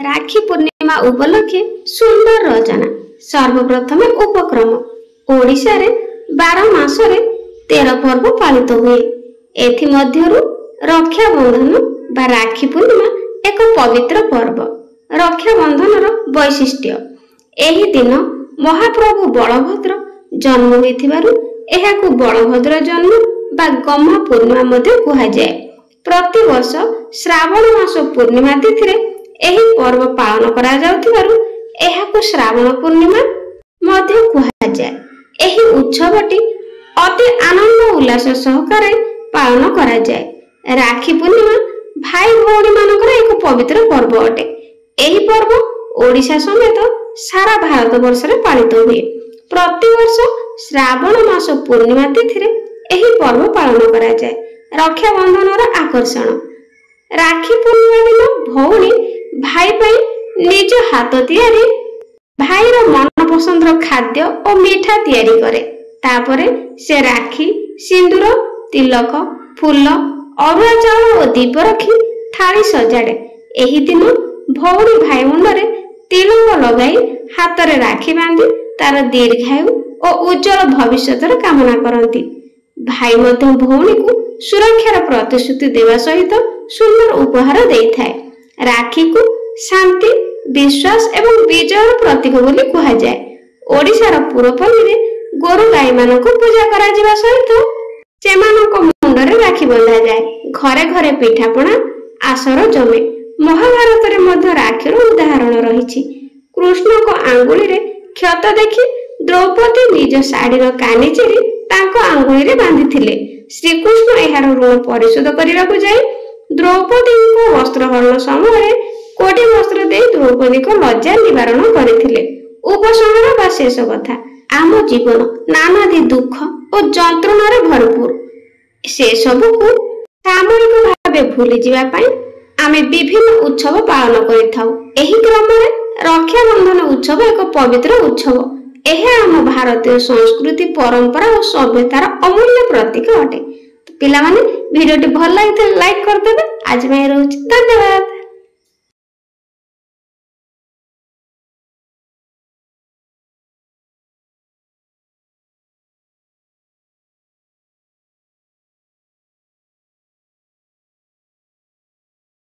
राखी पूर्णिमा उपलक्षे सुंदर रचना। सर्वप्रथम उपक्रम ओडिशा रे 12 मासरे 13 पर्व पालित हुए। एथि मध्यरु रक्षा बंधन बा राखी पूर्णिमा एक पवित्र पर्व। रक्षा बंधनर वैशिष्ट्य एही दिन महाप्रभु बलभद्र जन्म होइथिबारु एहाकु बलभद्र जन्म बा गम्हा पूर्णिमा मध्ये कुहा जाय। प्रति वर्ष श्रावण मास पूर्णिमा तिथि रे एही पर्व पालन करा जाउथिबारु एहाकु श्रावण पूर्णिमा मध्ये कुहा जाय। एही उत्सवटी अति आनंद उल्लास सहकारे पालन करा जाय। राखी पूर्णिमा भाई भौणी मानकर एक पवित्र पर्व अटे। एही पर्व ओडिशा समेत सारा भारत वर्ष रे पालित हुए। प्रति वर्ष श्रावण मास पूर्णिमा तिथि रे एही पर्व पालन करा जाय। रक्षा बंधनर आकर्षण राखी पूर्णिमा दिन भौणी भाई पई निज हाथ तियारी भाईर मन पसंदर खाद्य और मीठा तैयारी करे। तापरे से राखी सिंदूर तिलक फूल अरुआ चाउल और दीप रखी थाली सजाड़े। एही दिन भौणी भाई मुंडरे तिलक लगाई हाथ रे राखी बांधी तार दीर्घायु और उज्जवल भविष्यतर कामना करती। भाई मध्य भौणी को सुरक्षार प्रतिश्रुति देवा सहित सुंदर उपहार देइथाय। राखी को शांति विश्वास एवं विजयर प्रतीक बोली कुहा जाय। ओडिशार पुरपल्ली रे गोरु गाई मानक पूजा करा जिबा सहित सेमानक मुंडरे राखी बंधा जाय। घरे घरे पिठापଣା आसर जमे। महाभारत रे मध्य राखीर उदाहरण रहिछि। कृष्णक आंगुली रे क्षत देखि द्रौपदी निज साड़ीर कानी चिरी तांको आंगुली रे बांधिथिले। श्रीकृष्ण एहार ऋण परिशोध करिबाकु जाय द्रौपदी को वस्त्रहरण समय कोटी वस्त्र दे द्रौपदी को लज्जा निवारण करथिले। उपसंहार बा शेष कथा आम जीवन नानादि दुख और जंत्रणा रे भरपूर। से सबु को सामूहिक भावे भूली जिबा पई आमे विभिन्न उत्सव पालन करिथाउ। एही क्रम रे रक्षा बंधन उत्सव एक पवित्र उत्सव। एहा आम भारतीय संस्कृति परंपरा और सभ्यतार अमूल्य प्रतीक अटे। पिला माने वीडियोटी भल लागिते लाइक कर देबे। आज मैं रहूची धन्यवाद।